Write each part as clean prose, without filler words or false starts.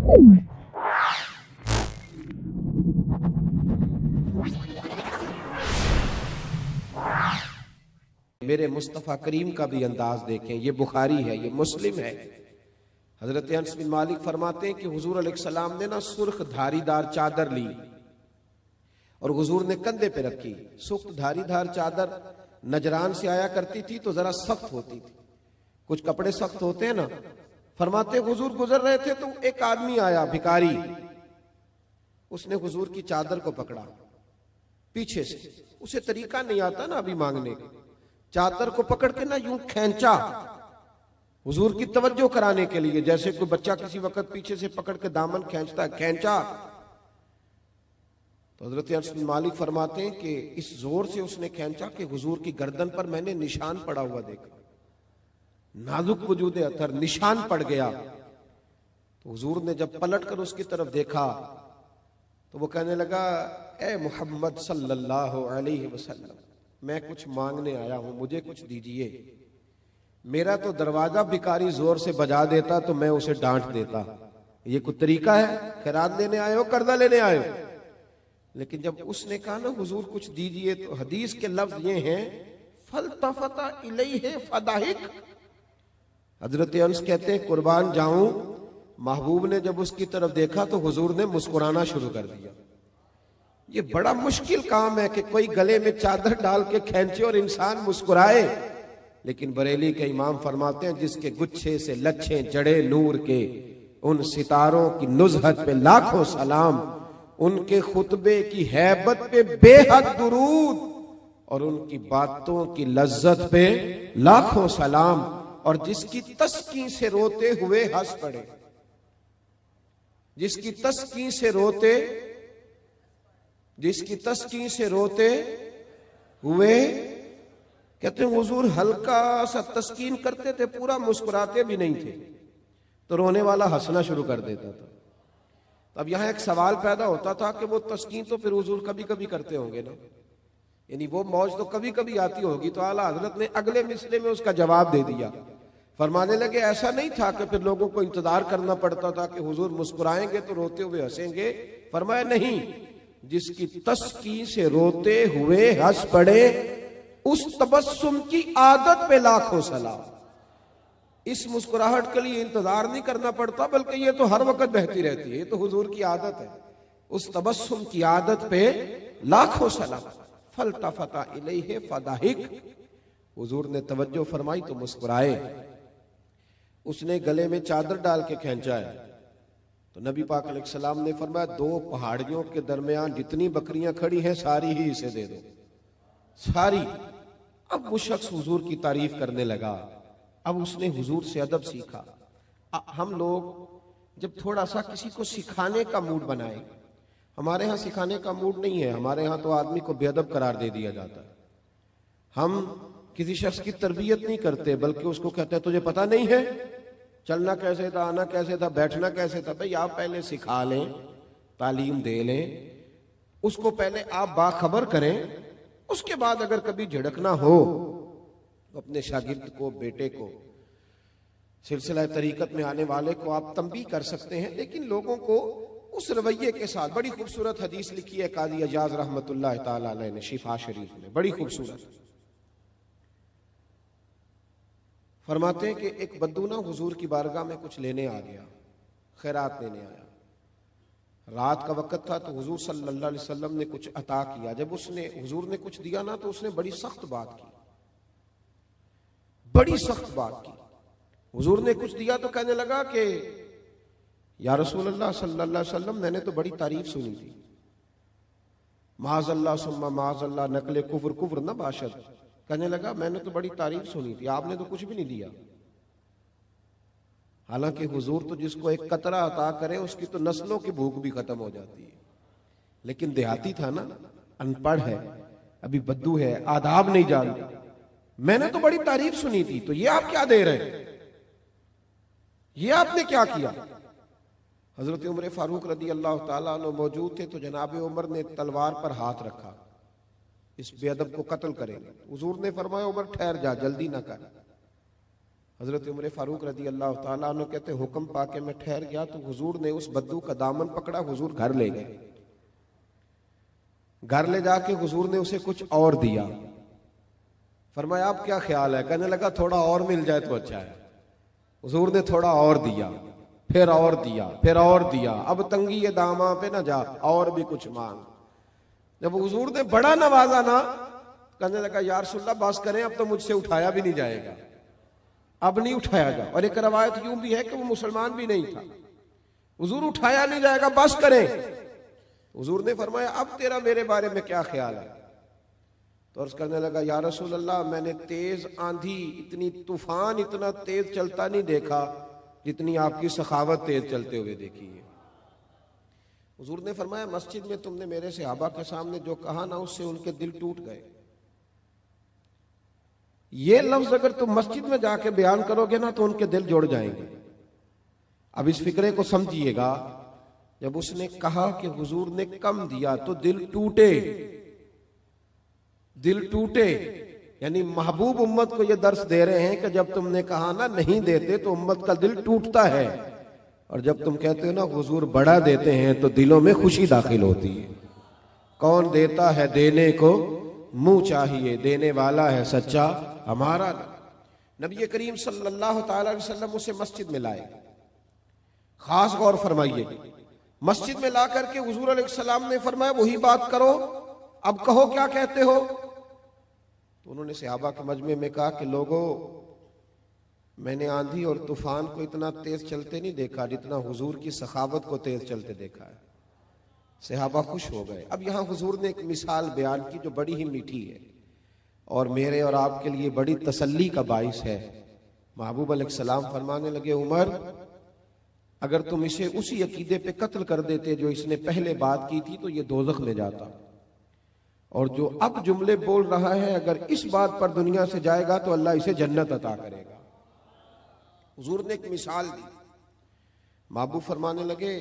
मेरे मुस्तफ़ा करीम का भी अंदाज देखें, ये बुखारी है, ये मुस्लिम है। हजरत अनस बिन मालिक फरमाते हैं कि हुजूर अलैहिस्सलाम ने ना सुर्ख धारीदार चादर ली और हुजूर ने कंधे पे रखी। सुर्ख धारीदार चादर नजरान से आया करती थी तो जरा सख्त होती थी, कुछ कपड़े सख्त होते हैं ना। फरमाते हुजूर गुजर रहे थे तो एक आदमी आया, भिखारी, उसने हुजूर की चादर को पकड़ा पीछे से, उसे तरीका नहीं आता ना अभी मांगने का, चादर को पकड़ के ना यूं खींचा हुजूर की तवज्जो कराने के लिए, जैसे कोई बच्चा किसी वक्त पीछे से पकड़ के दामन खींचता है, खींचा। तो हजरत अनस बिन मालिक फरमाते हैं कि इस जोर से उसने खींचा कि हुजूर की गर्दन पर मैंने निशान पड़ा हुआ देखा, नाजुक वजूद अथर, निशान पड़ गया। तो हुजूर ने जब पलट कर उसकी तरफ देखा तो वो कहने लगा, ए मोहम्मद सल्लल्लाहु अलैहि वसल्लम, मैं कुछ मांगने आया हूं, मुझे कुछ दीजिए। मेरा तो दरवाजा भिखारी जोर से बजा देता तो मैं उसे डांट देता, ये कोई तरीका है? खैरात लेने आए हो, कर्जा लेने आए हो? लेकिन जब उसने कहा ना हुजूर कुछ दीजिए, तो हदीस के लफ्ज ये हैं, फलतफता इलैहि फदाहिक। हजरत अनस कहते हैं कुर्बान जाऊं, महबूब ने जब उसकी तरफ देखा तो हुजूर ने मुस्कुराना शुरू कर दिया। ये बड़ा मुश्किल काम है कि कोई गले में चादर डाल के खींचे और इंसान मुस्कुराए। लेकिन बरेली के इमाम फरमाते हैं, जिसके गुच्छे से लच्छे जड़े नूर के, उन सितारों की नुज़हत पे लाखों सलाम, उनके खुतबे की हैबत पे बेहद दुरूद, और उनकी बातों की लज्जत पे लाखों सलाम, और जिसकी तस्कीन से रोते हुए हंस पड़े, जिसकी तस्कीन से रोते हुए, कहते हैं हुजूर हल्का सा तस्कीन करते थे, पूरा मुस्कुराते भी नहीं थे, तो रोने वाला हंसना शुरू कर देता था। अब यहां एक सवाल पैदा होता था कि वो तस्कीन तो फिर हुजूर कभी कभी करते होंगे ना, यानी वो मौज तो कभी कभी आती होगी। तो आला हजरत ने अगले मिसले में उसका जवाब दे दिया, फरमाने लगे ऐसा नहीं था कि फिर लोगों को इंतजार करना पड़ता था कि हुजूर मुस्कुराएंगे तो रोते हुए हंसेंगे। फरमाया नहीं, जिसकी तस्कीन से रोते हुए हंस पड़े, उस तबस्सुम की आदत पे लाखों सलाम। इस मुस्कुराहट के लिए इंतजार नहीं करना पड़ता, बल्कि ये तो हर वक्त बहती रहती है, ये तो हुजूर की आदत है। उस तबस्सुम की आदत पे लाखों सलाम। फलतफता इलैहि फदाहिक, हुजूर ने तवज्जो फरमाई तो मुस्कुराए। उसने गले में चादर डाल के खींचा है तो नबी पाक अलैहिस्सलाम ने फरमाया, दो पहाड़ियों के दरमियान जितनी बकरियां खड़ी हैं सारी ही इसे दे दो, सारी। अब वो शख्स हुजूर की तारीफ करने लगा, अब उसने हुजूर से अदब सीखा। हम लोग जब थोड़ा सा किसी को सिखाने का मूड बनाए, हमारे यहाँ सिखाने का मूड नहीं है, हमारे यहाँ तो आदमी को बेअदब करार दे दिया जाता है। हम किसी शख्स की तरबियत नहीं करते, बल्कि उसको कहते हैं तुझे पता नहीं है चलना कैसे था, आना कैसे था, बैठना कैसे था। भाई आप पहले सिखा लें, तालीम दे लें, उसको पहले आप बाखबर करें, उसके बाद अगर कभी झिड़कना हो तो अपने शागिर्द को, बेटे को, सिलसिला तरीकत में आने वाले को आप तंबीह कर सकते हैं, लेकिन लोगों को उस रवैये के साथ। बड़ी खूबसूरत हदीस लिखी है काजी अजाज रहमतुल्लाह ताला अलैह ने शिफा शरीफ में, बड़ी खूबसूरत। फरमाते हैं कि एक बद्दू ना हुजूर की बारगाह में कुछ लेने आ गया, खैरात लेने आया। रात का वक्त था तो हुजूर सल्लल्लाहु अलैहि वसल्लम ने कुछ अता किया। जब उसने हुजूर ने कुछ दिया ना तो उसने बड़ी सख्त बात की, बड़ी सख्त बात की। हुजूर ने कुछ दिया तो कहने लगा कि या रसूल अल्लाह सल्लल्लाहु अलैहि वसल्लम, मैंने तो बड़ी तारीफ सुनी थी, माज़अल्लाह सुम्मा माज़अल्लाह नकले कुफ्र कुफ्र न बाशद। कहने लगा मैंने तो बड़ी तारीफ सुनी थी, आपने तो कुछ भी नहीं दिया। हालांकि हुजूर तो जिसको एक कतरा अता करे उसकी तो नस्लों की भूख भी खत्म हो जाती है। लेकिन देहाती था ना, अनपढ़ है, अभी बद्दू है, आदाब नहीं जानता। मैंने तो बड़ी तारीफ सुनी थी, तो ये आप क्या दे रहे हैं, ये आपने क्या किया? हजरत उमर फारूक रदी अल्लाह ताला अन्हु मौजूद थे, तो जनाब उमर ने तलवार पर हाथ रखा, इस बेअदब को कत्ल करेंगे। हुजूर ने फरमाया उमर ठहर जा, जल्दी ना कर। हजरत उमर फारूक रदी अल्लाह ताला अन्हु कहते हुक्म पाके मैं ठहर गया तो हुजूर ने उस बद्दू का दामन पकड़ा, हुजूर घर ले गए। घर ले जाके हुजूर ने उसे कुछ और दिया। फरमाया आप क्या ख्याल है? कहने लगा थोड़ा और मिल जाए तो अच्छा है। हुजूर ने थोड़ा और दिया, फिर और दिया, फिर और दिया। अब तंगी ये दामा पे ना जा, और भी कुछ मांग। जब हुजूर ने बड़ा नवाजा ना, कहने लगा या रसूलल्लाह बस करें, अब तो मुझसे उठाया भी नहीं जाएगा, अब नहीं उठाया जा। और एक रवायत यूं भी है कि वो मुसलमान भी नहीं था। हुजूर उठाया नहीं जाएगा, बस करें। हुजूर ने फरमाया अब तेरा मेरे बारे में क्या ख्याल है? तो अर्ज करने लगा या रसूल अल्लाह मैंने तेज आंधी, इतनी तूफान इतना तेज चलता नहीं देखा जितनी आपकी सखावत तेज चलते हुए देखी है। हुजूर ने फरमाया मस्जिद में तुमने मेरे सहाबा के सामने जो कहा ना, उससे उनके दिल टूट गए। ये लफ्ज अगर तुम मस्जिद में जाके बयान करोगे ना तो उनके दिल जुड़ जाएंगे। अब इस फिक्रे को समझिएगा, जब उसने कहा कि हुजूर ने कम दिया तो दिल टूटे, दिल टूटे, यानी महबूब उम्मत को यह दर्श दे रहे हैं कि जब तुमने कहा ना नहीं देते तो उम्मत का दिल टूटता है, और जब तुम कहते हो ना हुजूर बड़ा देते हैं तो दिलों में खुशी दाखिल होती है। कौन देता है देने को मुंह चाहिए, देने वाला है सच्चा हमारा। नबी करीम सल्लल्लाहु ताला अलैहि वसल्लम उसे मस्जिद में लाए। खास गौर फरमाइए, मस्जिद में ला करके हुजूर अलैहिस्सलाम ने फरमाया वही बात करो, अब कहो क्या कहते हो। तो उन्होंने सहाबा के मजमे में कहा कि लोगों, मैंने आंधी और तूफान को इतना तेज चलते नहीं देखा जितना हुजूर की सखावत को तेज चलते देखा है। सहाबा खुश हो गए। अब यहां हुजूर ने एक मिसाल बयान की जो बड़ी ही मीठी है और मेरे और आपके लिए बड़ी तसल्ली का बाइस है। महबूब अलैहिस्सलाम फरमाने लगे उमर, अगर तुम इसे उसी अकीदे पे कत्ल कर देते जो इसने पहले बात की थी तो ये दोज़ख में जाता, और जो अब जुमले बोल रहा है अगर इस बात पर दुनिया से जाएगा तो अल्लाह इसे जन्नत अता करेगा। हुजूर ने एक मिसाल दी। महबूब फरमाने लगे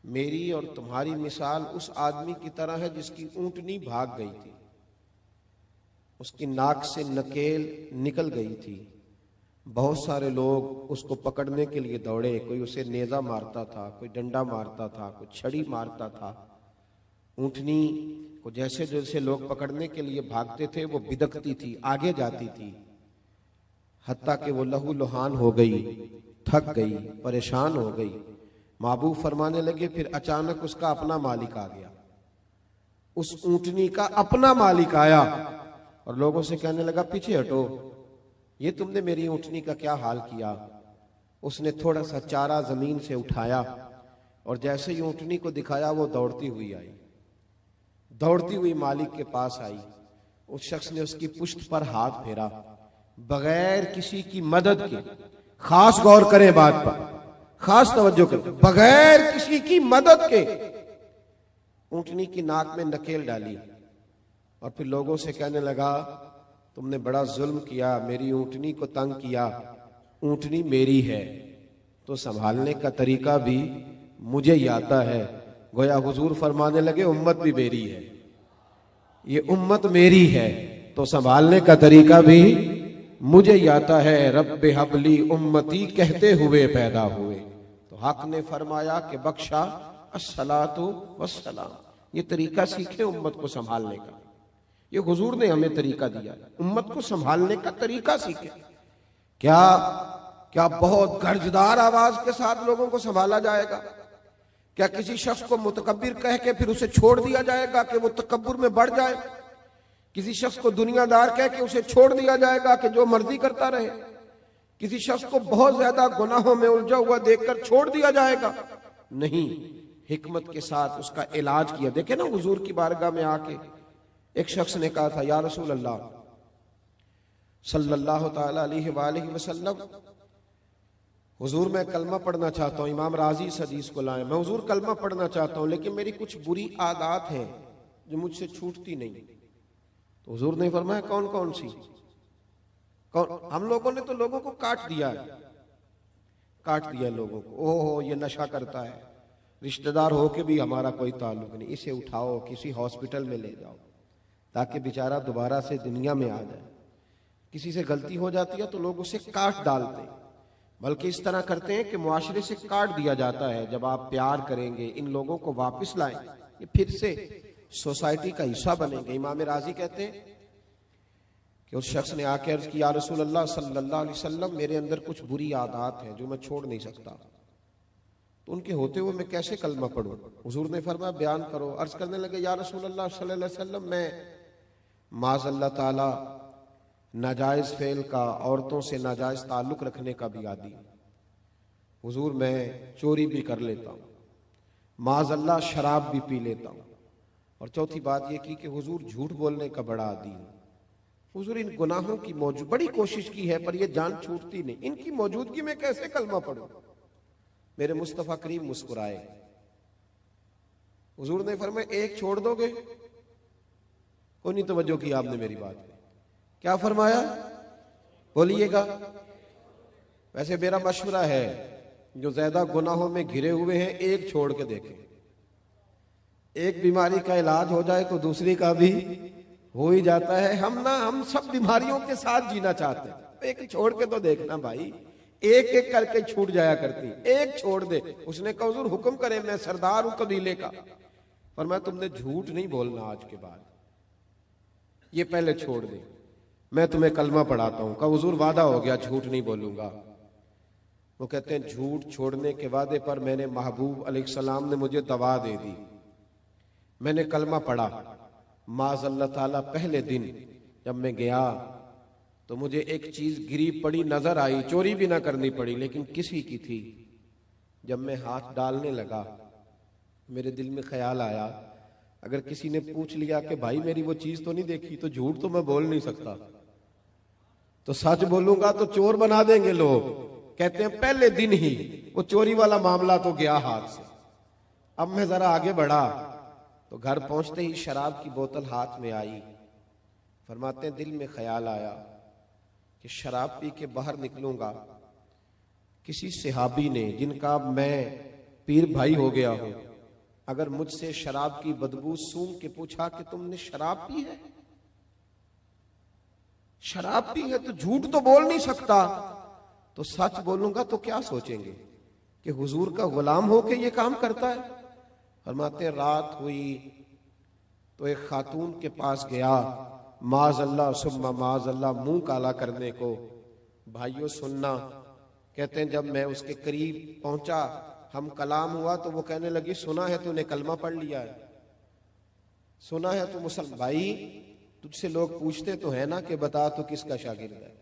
मेरी और तुम्हारी मिसाल उस आदमी की तरह है जिसकी ऊंटनी भाग गई थी, उसकी नाक से नकेल निकल गई थी, बहुत सारे लोग उसको पकड़ने के लिए दौड़े, कोई उसे नेजा मारता था, कोई डंडा मारता था, कोई छड़ी मारता था। ऊंटनी को जैसे जैसे लोग पकड़ने के लिए भागते थे वो बिदकती थी, आगे जाती थी, हत्ता कि वो लहू लुहान हो गई, थक गई, परेशान हो गई। महबूब फरमाने लगे फिर अचानक उसका अपना मालिक आ गया, उस ऊंटनी का अपना मालिक आया और लोगों से कहने लगा पीछे हटो, ये तुमने मेरी ऊंटनी का क्या हाल किया। उसने थोड़ा सा चारा जमीन से उठाया और जैसे ही ऊंटनी को दिखाया वो दौड़ती हुई आई, दौड़ती हुई मालिक के पास आई। उस शख्स ने उसकी पुश्त पर हाथ फेरा बगैर किसी की मदद के। खास गौर करें बात पर, खास तवज्जो करें, बगैर किसी की मदद के ऊंटनी की नाक में नकेल डाली और फिर लोगों से कहने लगा तुमने बड़ा जुल्म किया, मेरी ऊंटनी को तंग किया, ऊंटनी मेरी है तो संभालने का तरीका भी मुझे ही आता है। गोया हुजूर फरमाने लगे उम्मत भी मेरी है, ये उम्मत मेरी है तो संभालने का तरीका भी मुझे ही आता है। रब्बे हबली उम्मती कहते हुए पैदा हुए तो हक ने फरमाया कि बख्शा अस्सलातु वस्सलाम। ये तरीका सीखे उम्मत को संभालने का, ये हुजूर ने हमें तरीका दिया, उम्मत को संभालने का तरीका सीखे। क्या क्या बहुत गर्जदार आवाज के साथ लोगों को संभाला जाएगा? क्या किसी शख्स को मुतकब्बिर कह के फिर उसे छोड़ दिया जाएगा कि वो तकब्बुर में बढ़ जाए? किसी शख्स को दुनियादार कह के उसे छोड़ दिया जाएगा कि जो मर्जी करता रहे? किसी शख्स को बहुत ज्यादा गुनाहों में उलझा हुआ देखकर छोड़ दिया जाएगा? नहीं, हिकमत के साथ उसका इलाज किया। देखे ना हुजूर की बारगाह में आके एक शख्स ने कहा था या रसूल अल्लाह सल्लल्लाहु ताला अलैहि वसल्लम, हुजूर मैं कलमा पढ़ना चाहता हूँ। इमाम राजी इस हदीस को लाए, मैं हुजूर कलमा पढ़ना चाहता हूँ लेकिन मेरी कुछ बुरी आदत है जो मुझसे छूटती नहीं। तो हुजूर ने फरमाया कौन कौन सी? कौन? हम लोगों ने तो लोगों को काट दिया है, काट दिया लोगों को। ओहो ये नशा करता है, रिश्तेदार हो के भी हमारा कोई ताल्लुक नहीं, इसे उठाओ किसी हॉस्पिटल में ले जाओ ताकि बेचारा दोबारा से दुनिया में आ जाए। किसी से गलती हो जाती है तो लोग उसे काट डालते हैं, बल्कि इस तरह करते हैं कि मुआशरे से काट दिया जाता है। जब आप प्यार करेंगे, इन लोगों को वापस लाएं, ये फिर से सोसाइटी का हिस्सा बनेंगे। इमाम राजी कहते हैं कि उस शख्स ने आके अर्ज किया, रसूल अल्लाह सल्लल्लाहु अलैहि वसल्लम, मेरे अंदर कुछ बुरी आदत है जो मैं छोड़ नहीं सकता, तो उनके होते हुए मैं कैसे कलमा पढ़ूं? हुजूर ने फरमाया, बयान करो। अर्ज करने लगे, या रसूल अल्लाह सल्लल्लाहु अलैहि वसल्लम, मैं माज़ अल्लाह ताला नाजायज फेल का, औरतों से नाजायज ताल्लुक रखने का भी आदी। हुजूर मैं चोरी भी कर लेता हूँ, माज़ अल्लाह शराब भी पी लेता हूँ, और चौथी बात यह की कि हुजूर झूठ बोलने का बड़ा आदी हूँ। हुजूर इन गुनाहों की मौजूद बड़ी कोशिश की है पर यह जान छूटती नहीं, इनकी मौजूदगी में कैसे कलमा पढ़ूं? मेरे मुस्तफा करीम मुस्कुराए। हुजूर ने फरमाया, एक छोड़ दोगे? कोई नहीं तवज्जो की आपने मेरी बात में। क्या फरमाया? बोलिएगा। वैसे मेरा मशवरा है, जो ज्यादा गुनाहों में घिरे हुए हैं, एक छोड़ के देखें। एक बीमारी का इलाज हो जाए तो दूसरी का भी हो ही जाता है। हम सब बीमारियों के साथ जीना चाहते हैं, एक छोड़ के तो देखना भाई। एक एक करके छूट जाया करती, एक छोड़ दे। उसने कहा, हुजूर हुक्म करे, मैं सरदार हूं कबीले का। फरमाया, तुमने झूठ नहीं बोलना आज के बाद, ये पहले छोड़ दे, मैं तुम्हें कलमा पढ़ाता हूं। कहा, हुजूर वादा हो गया, झूठ नहीं बोलूंगा। वो कहते हैं, झूठ छोड़ने के वादे पर मैंने महबूब अलैहिस्सलाम ने मुझे दवा दे दी। मैंने कलमा पढ़ा, माज़ अल्लाह ताला पहले दिन जब मैं गया तो मुझे एक चीज गिरी पड़ी नजर आई, चोरी भी ना करनी पड़ी, लेकिन किसी की थी। जब मैं हाथ डालने लगा, मेरे दिल में ख्याल आया, अगर किसी ने पूछ लिया कि भाई मेरी वो चीज तो नहीं देखी, तो झूठ तो मैं बोल नहीं सकता, तो सच बोलूंगा तो चोर बना देंगे लोग। कहते हैं पहले दिन ही वो चोरी वाला मामला तो गया हाथ से। अब मैं जरा आगे बढ़ा तो घर पहुंचते ही शराब की बोतल हाथ में आई। फरमाते हैं, दिल में ख्याल आया कि शराब पी के बाहर निकलूंगा, किसी सहाबी ने, जिनका मैं पीर भाई हो गया हूं, अगर मुझसे शराब की बदबू सूंघ के पूछा कि तुमने शराब पी है, शराब पी है, तो झूठ तो बोल नहीं सकता, तो सच बोलूंगा तो क्या सोचेंगे कि हुजूर का गुलाम होके ये काम करता है। फरमाते, रात हुई तो एक खातून के पास गया, माज़अल्लाह सुम्मा माज़अल्लाह, मुंह काला करने को। भाइयों सुनना, कहते हैं जब मैं उसके करीब पहुंचा, हम कलाम हुआ, तो वो कहने लगी, सुना है तूने कलमा पढ़ लिया है, सुना है तू मुसलमान। भाई तुझसे लोग पूछते तो है ना कि बता तू किसका शागिर्द है,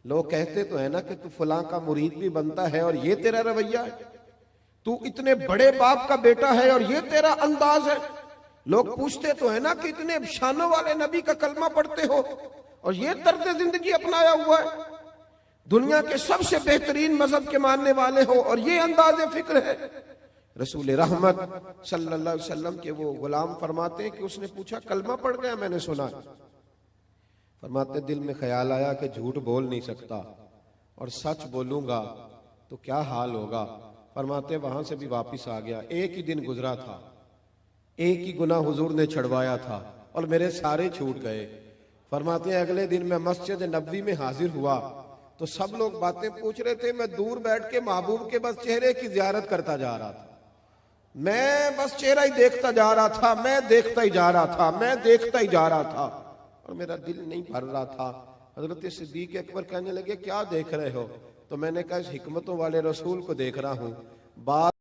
लोग कहते तो है ना कि तू फलां का मुरीद भी बनता है, और ये तेरा रवैया है, तू इतने बड़े बाप का बेटा है और ये तेरा अंदाज है। लोग पूछते तो है ना कि इतने शानों वाले नबी का कलमा पढ़ते हो और ये तर्ज जिंदगी अपनाया हुआ है, दुनिया के सबसे बेहतरीन मजहब के मानने वाले हो और ये अंदाज फिक्र है। रसूल रहमत सल्लल्लाहु अलैहि वसल्लम के वो गुलाम फरमाते हैं कि उसने पूछा, कलमा पढ़ गया? मैंने सुना। फरमाते, दिल में ख्याल आया कि झूठ बोल नहीं सकता और सच बोलूंगा तो क्या हाल होगा। फरमाते, वहां से भी वापिस आ गया। एक ही दिन गुजरा था, एक ही गुनाह हुजूर ने छड़वाया था और मेरे सारे छूट गए। फरमाते हैं, अगले दिन मैं मस्जिद नबवी में हाजिर हुआ तो सब लोग बातें पूछ रहे थे, मैं दूर बैठ के महबूब के बस चेहरे की जियारत करता जा रहा था, मैं बस चेहरा ही देखता जा रहा था, मैं देखता ही जा रहा था, मैं देखता ही जा रहा था, और मेरा दिल नहीं भर रहा था। हजरत सिद्दीक अकबर कहने लगे, क्या देख रहे हो? तो मैंने कहा, इस हिकमतों वाले रसूल को देख रहा हूं। बात